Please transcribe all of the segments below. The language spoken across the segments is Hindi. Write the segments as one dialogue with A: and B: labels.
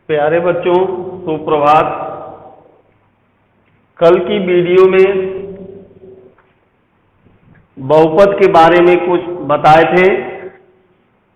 A: प्यारे बच्चों, सुप्रभात। कल की वीडियो में बहुपद के बारे में कुछ बताए थे।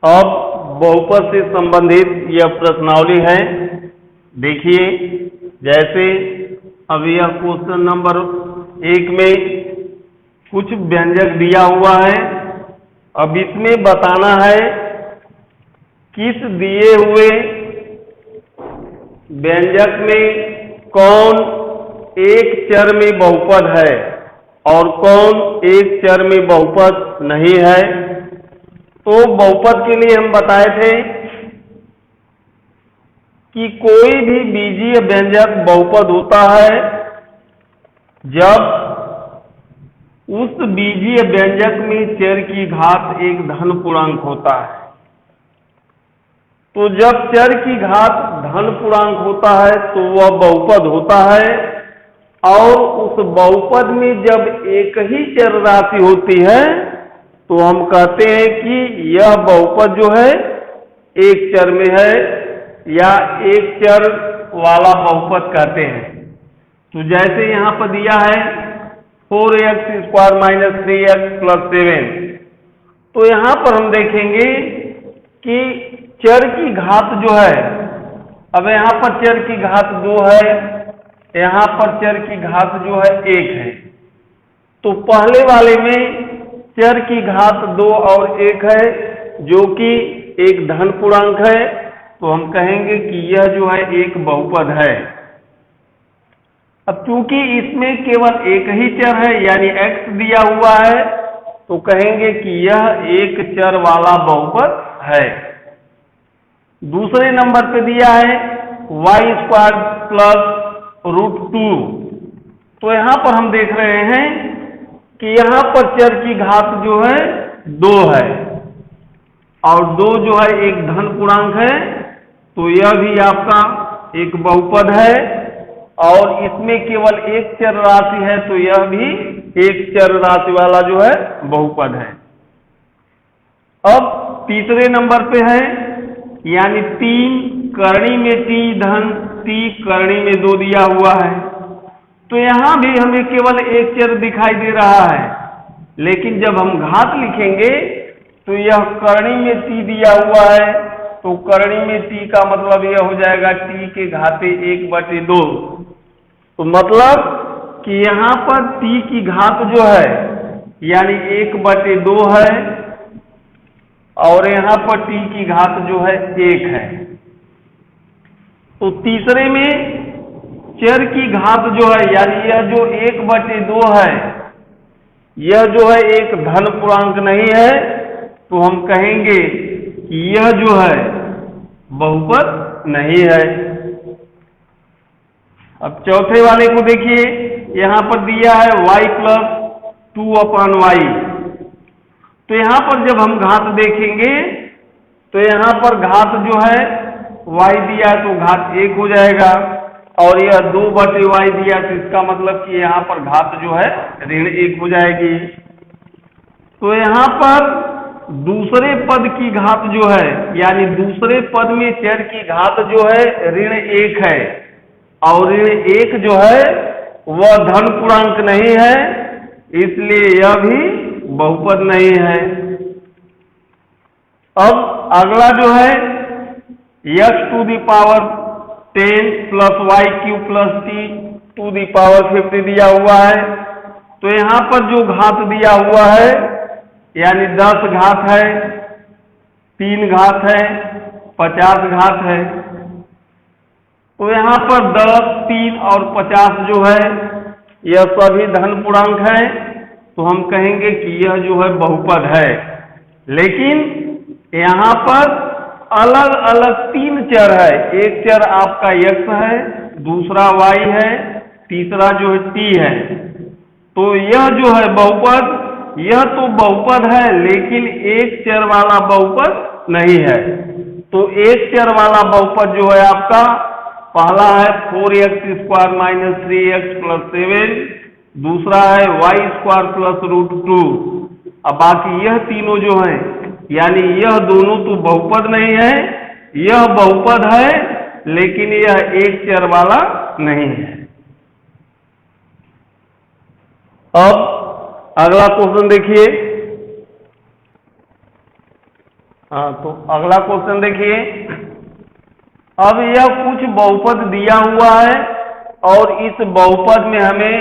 A: अब बहुपद से संबंधित यह प्रश्नावली है। देखिए, जैसे अब यह क्वेश्चन नंबर 1 में कुछ व्यंजक दिया हुआ है। अब इसमें बताना है किस दिए हुए व्यंजक में कौन एक चर में बहुपद है और कौन एक चर में बहुपद नहीं है। तो बहुपद के लिए हम बताए थे कि कोई भी बीजीय व्यंजक बहुपद होता है जब उस बीजीय व्यंजक में चर की घात एक धन पूर्णांक होता है। तो जब चर की घात धन पूर्णांक होता है तो वह बहुपद होता है, और उस बहुपद में जब एक ही चर राशि होती है तो हम कहते हैं कि यह बहुपद जो है एक चर में है या एक चर वाला बहुपद कहते हैं। तो जैसे यहाँ पर दिया है 4x² - 3x + 7, तो यहाँ पर हम देखेंगे कि चर की घात जो है, अब यहाँ पर चर की घात 2 है, यहाँ पर चर की घात जो है 1 है। तो पहले वाले में चर की घात 2 और 1 है जो कि एक धन पूर्णांक है, तो हम कहेंगे कि यह जो है एक बहुपद है। अब चूंकि इसमें केवल एक ही चर है यानी x दिया हुआ है, तो कहेंगे कि यह एक चर वाला बहुपद है। दूसरे नंबर पे दिया है y² + √2, तो यहां पर हम देख रहे हैं कि यहां पर चर की घात जो है 2 है और 2 जो है एक धन पूर्णांक है, तो यह भी आपका एक बहुपद है। और इसमें केवल एक चर राशि है तो यह भी एक चर राशि वाला जो है बहुपद है। अब तीसरे नंबर पे है यानी 3 करणी में t धन t करणी में 2 दिया हुआ है। तो यहां भी हमें केवल एक चर दिखाई दे रहा है, लेकिन जब हम घात लिखेंगे तो यह करणी में t दिया हुआ है, तो करणी में t का मतलब यह हो जाएगा t के घाते 1/2। तो मतलब कि यहां पर t की घात जो है यानी 1/2 है और यहां पर t की घात जो है 1 है। तो तीसरे में चर की घात जो है यानी यह जो 1/2 है, यह जो है एक धन पूर्णांक नहीं है, तो हम कहेंगे कि यह जो है बहुपद नहीं है। अब चौथे वाले को देखिए, यहां पर दिया है y + 2/y। तो यहां पर जब हम घात देखेंगे तो यहां पर घात जो है y दिया तो घात 1 हो जाएगा, और यह 2/y दिया तो इसका मतलब कि यहां पर घात जो है ऋण 1 हो जाएगी। तो यहां पर दूसरे पद की घात जो है यानी दूसरे पद में चर की घात जो है ऋण 1 है, और ऋण 1 जो है वह धन पूर्णांक नहीं है, इसलिए यह भी बहुपद नहीं है। अब अगला जो है x⁻10 + y³ + t⁻50 दिया हुआ है। तो यहां पर जो घात दिया हुआ है यानी 10 घात है, 3 घात है, 50 घात है। तो यहां पर 10, 3 और 50 जो है यह सभी धन पूर्णांक है, तो हम कहेंगे कि यह जो है बहुपद है। लेकिन यहां पर अलग अलग 3 चर है, एक चर आपका x है, दूसरा y है, तीसरा जो है t है। तो यह जो है बहुपद, यह तो बहुपद है लेकिन एक चर वाला बहुपद नहीं है। तो एक चर वाला बहुपद जो है आपका पहला है 4x² - 3x + 7, दूसरा है y² + √2। अब बाकी यह तीनों जो हैं यानी यह दोनों तो बहुपद नहीं है, यह बहुपद है लेकिन यह एक चर वाला नहीं है। अब अगला क्वेश्चन देखिए। तो अगला क्वेश्चन देखिए। अब यह कुछ बहुपद दिया हुआ है और इस बहुपद में हमें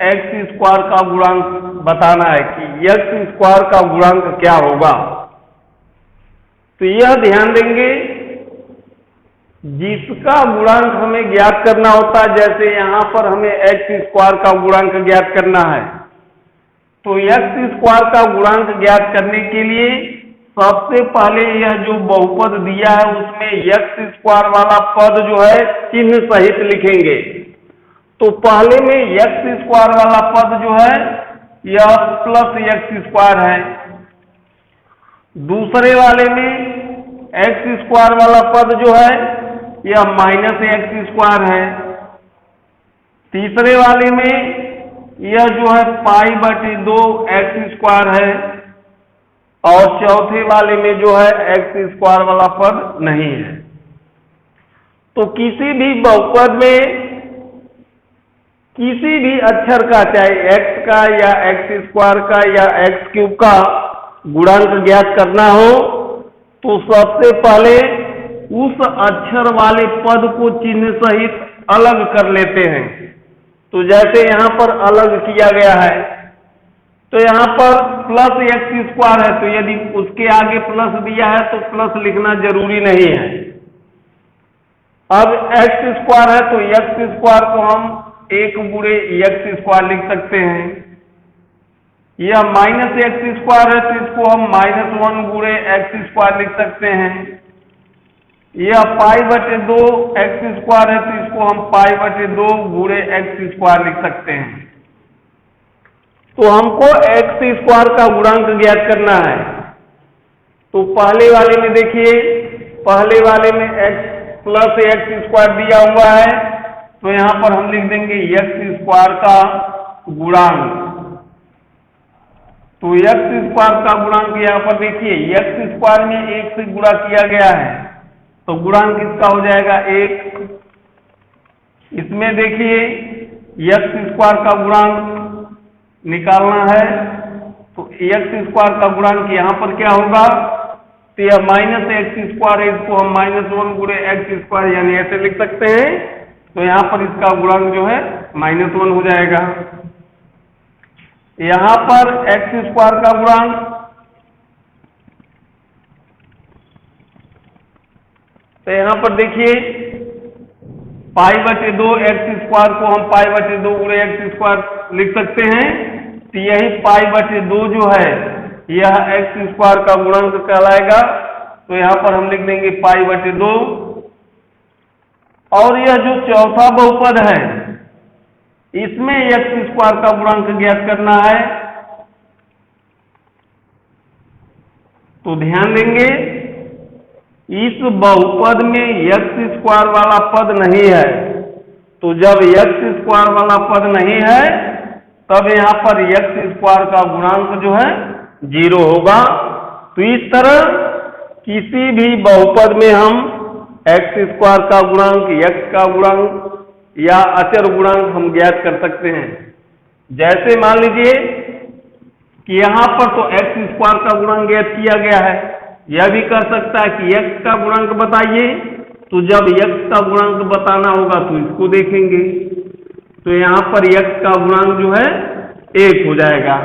A: एक्स स्क्वायर का गुणांक बताना है कि एक्स स्क्वायर का गुणांक क्या होगा। तो यह ध्यान देंगे, जिसका गुणांक हमें ज्ञात करना होता है, जैसे यहां पर हमें एक्स स्क्वायर का गुणांक ज्ञात करना है, तो एक्स स्क्वायर का गुणांक ज्ञात करने के लिए सबसे पहले यह जो बहुपद दिया है उसमें एक्स स्क्वायर वाला पद जो है चिन्ह सहित लिखेंगे। तो पहले में एक्स स्क्वायर वाला पद जो है यह प्लस एक्स स्क्वायर है, दूसरे वाले में एक्स स्क्वायर वाला पद जो है यह माइनस एक्स स्क्वायर है, तीसरे वाले में यह जो है पाई बटे 2 एक्स स्क्वायर है, और चौथे वाले में जो है एक्स स्क्वायर वाला पद नहीं है। तो किसी भी बहुपद में किसी भी अक्षर का, चाहे एक्स का या एक्स स्क्वायर का या एक्स क्यूब का गुणांक ज्ञात करना हो, तो सबसे पहले उस अक्षर वाले पद को चिन्ह सहित अलग कर लेते हैं। तो जैसे यहां पर अलग किया गया है, तो यहां पर प्लस एक्स स्क्वायर है, तो यदि उसके आगे प्लस दिया है तो प्लस लिखना जरूरी नहीं है। अब एक्स स्क्वायर है तो एक्स स्क्वायर को हम 1 गुणे एक्स स्क्वायर लिख सकते हैं। यह माइनस एक्स स्क्वायर है तो इसको हम -1 गुणे एक्स स्क्वायर लिख सकते हैं। यह पाई बटे 2 एक्स स्क्वायर है तो इसको हम पाई बटे 2 गुणे एक्स स्क्वायर लिख सकते हैं। तो हमको एक्स स्क्वायर का गुणांक ज्ञात करना है। तो पहले वाले में देखिए, पहले वाले में एक्स प्लस एक्स स्क्वायर दिया हुआ है, तो यहां पर हम लिख देंगे एक्स स्क्वायर का गुणांक। तो एक्स स्क्वायर का गुणांक यहां पर देखिए, एक्स स्क्वायर में 1 से गुणा किया गया है तो गुणांक इसका हो जाएगा 1। इसमें देखिए एक्स स्क्वायर का गुणांक निकालना है, तो एक्स स्क्वायर का गुणांक यहां पर क्या होगा, तो यह माइनस एक्स स्क्वायर है, इसको हम -1 गुणे एक्स स्क्वायर यानी ऐसे लिख सकते हैं। तो यहां पर इसका गुणांक जो है -1 हो जाएगा। यहां पर एक्स स्क्वायर का गुणांक तो यहां पर देखिए पाई बटे 2 एक्स स्क्वायर को हम पाई बटे 2 गुणे एक्स स्क्वायर लिख सकते हैं। तो यही पाई बटे 2 जो है यह एक्स स्क्वायर का गुणांक कहलाएगा। तो यहां पर हम लिख देंगे पाई बटे 2। और यह जो चौथा बहुपद है इसमें एक्स स्क्वायर का गुणांक ज्ञात करना है। तो ध्यान देंगे, इस बहुपद में एक्स स्क्वायर वाला पद नहीं है। तो जब एक्स स्क्वायर वाला पद नहीं है तब यहां पर एक्स स्क्वायर का गुणांक जो है 0 होगा। तो इस तरह किसी भी बहुपद में हम एक्स स्क्वायर का गुणांक, एक्स का गुणांक या अचर गुणांक हम ज्ञात कर सकते हैं। जैसे मान लीजिए कि यहां पर तो एक्स स्क्वायर का गुणांक ज्ञात किया गया है, यह भी कर सकता है कि x का गुणांक बताइए। तो जब x का गुणांक बताना होगा तो इसको देखेंगे, तो यहां पर x का गुणांक जो है 1 हो जाएगा।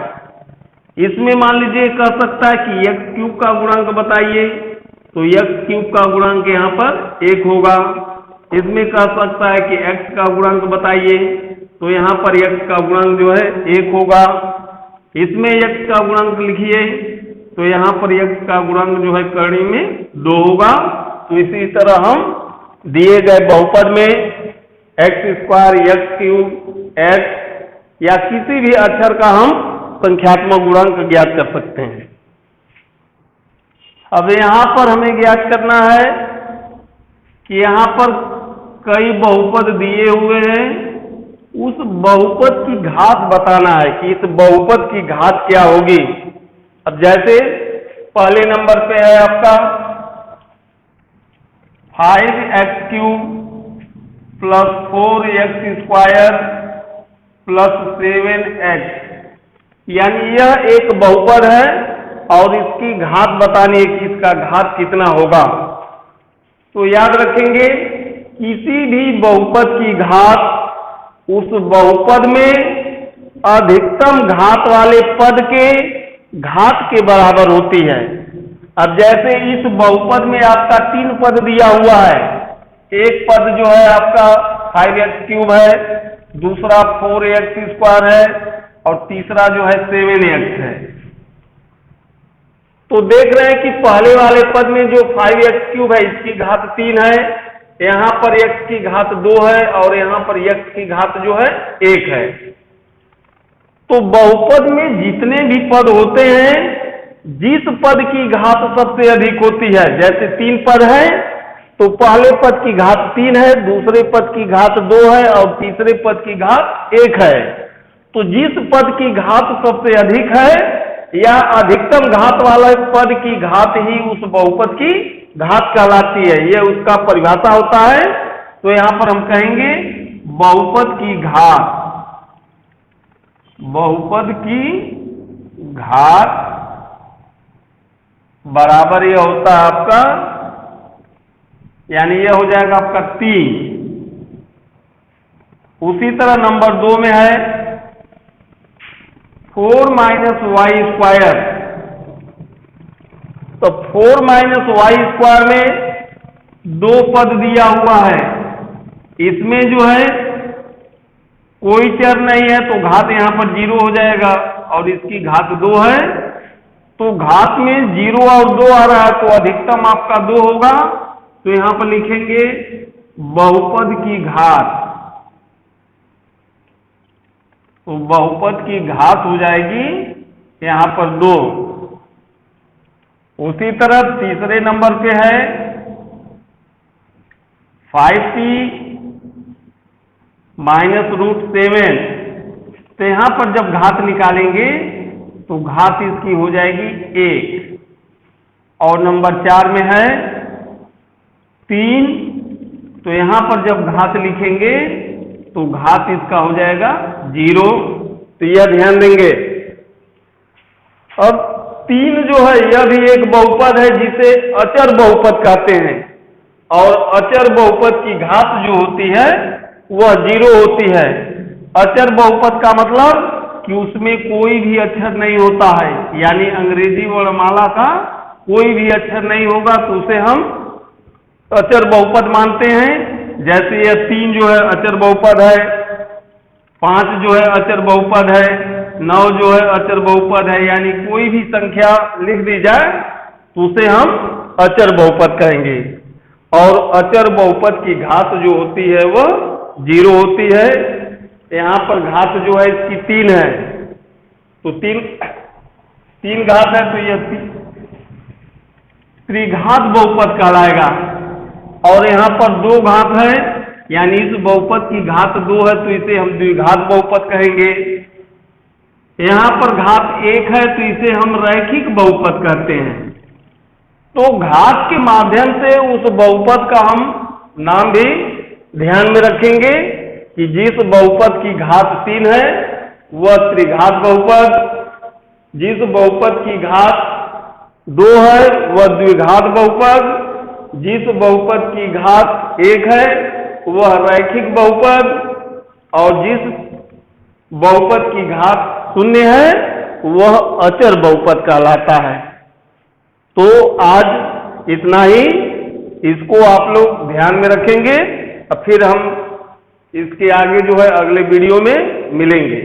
A: इसमें मान लीजिए कर सकता है कि x क्यूब का गुणांक बताइए, तो x क्यूब का गुणांक यहां पर 1 होगा। इसमें कह सकता है कि x का गुणांक बताइए, तो यहां पर x का गुणांक जो है 1 होगा। इसमें x का गुणांक लिखिए, तो यहां पर x का गुणांक जो है करणी में 2 होगा। तो इसी तरह हम दिए गए बहुपद में x square, x cube, x या किसी भी अक्षर का हम संख्यात्मक गुणांक ज्ञात कर सकते हैं। अब यहां पर हमें ज्ञात करना है कि यहां पर कई बहुपद दिए हुए हैं, उस बहुपद की घात बताना है कि इस बहुपद की घात क्या होगी। अब जैसे पहले नंबर पे है आपका 5x³ plus 4x² plus 7x, यानी यह एक बहुपद है और इसकी घात बतानी है कि इसका घात कितना होगा। तो याद रखेंगे, किसी भी बहुपद की घात उस बहुपद में अधिकतम घात वाले पद के घात के बराबर होती है। अब जैसे इस बहुपद में आपका 3 पद दिया हुआ है, एक पद जो है आपका 5x³ है, दूसरा 4x² है और तीसरा जो है 7x है। तो देख रहे हैं कि पहले वाले पद में जो 5x³ है इसकी घात 3 है, यहां पर x की घात 2 है और यहां पर x की घात जो है 1 है। तो बहुपद में जितने भी पद होते हैं, जिस पद की घात सबसे अधिक होती है, जैसे 3 पद है तो पहले पद की घात 3 है, दूसरे पद की घात 2 है और तीसरे पद की घात 1 है। तो जिस पद की घात सबसे अधिक है या अधिकतम घात वाला पद की घात ही उस बहुपद की घात कहलाती है, यह उसका परिभाषा होता है। तो यहां पर हम कहेंगे बहुपद की घात, बहुपद की घात बराबर यह होता है आपका, यानी यह हो जाएगा आपका 3। उसी तरह नंबर 2 में है 4 - y²। तो 4 - y² में 2 पद दिया हुआ है, इसमें जो है कोई चर नहीं है तो घात यहां पर 0 हो जाएगा और इसकी घात 2 है। तो घात में 0 और 2 आ रहा है तो अधिकतम आपका 2 होगा। तो यहां पर लिखेंगे बहुपद की घात, तो बहुपद की घात हो जाएगी यहां पर 2। उसी तरह तीसरे नंबर पे है 5t - √7। तो यहां पर जब घात निकालेंगे तो घात इसकी हो जाएगी 1। और नंबर 4 में है 3, तो यहां पर जब घात लिखेंगे तो घात इसका हो जाएगा 0। तो यह ध्यान देंगे। अब 3 जो है यह भी एक बहुपद है जिसे अचर बहुपद कहते हैं, और अचर बहुपद की घात जो होती है वह 0 होती है। अचर बहुपद का मतलब कि उसमें कोई भी अक्षर नहीं होता है, यानी अंग्रेजी वर्णमाला का कोई भी अक्षर नहीं होगा, तो उसे हम अचर बहुपद मानते हैं। जैसे यह 3 जो है अचर बहुपद है, 5 जो है अचर बहुपद है, 9 जो है अचर बहुपद है, यानी कोई भी संख्या लिख दी जाए तो उसे हम अचर बहुपद कहेंगे। और अचर बहुपद की घात जो होती है वह 0 होती है। यहां पर घात जो है इसकी 3 है, तो 3 घात है तो यह त्रिघात बहुपद कहलाएगा। और यहां पर 2 घात है, यानी इस बहुपद की घात 2 है तो इसे हम द्विघात बहुपद कहेंगे। यहां पर घात 1 है तो इसे हम रैखिक बहुपद कहते हैं। तो घात के माध्यम से उस बहुपद का हम नाम भी ध्यान में रखेंगे कि जिस बहुपद की घात 3 है वह त्रिघात बहुपद, जिस बहुपद की घात 2 है वह द्विघात बहुपद, जिस बहुपद की घात 1 है वह रैखिक बहुपद, और जिस बहुपद की घात 0 है वह अचर बहुपद कहलाता है। तो आज इतना ही, इसको आप लोग ध्यान में रखेंगे। अब फिर हम इसके आगे जो है अगले वीडियो में मिलेंगे।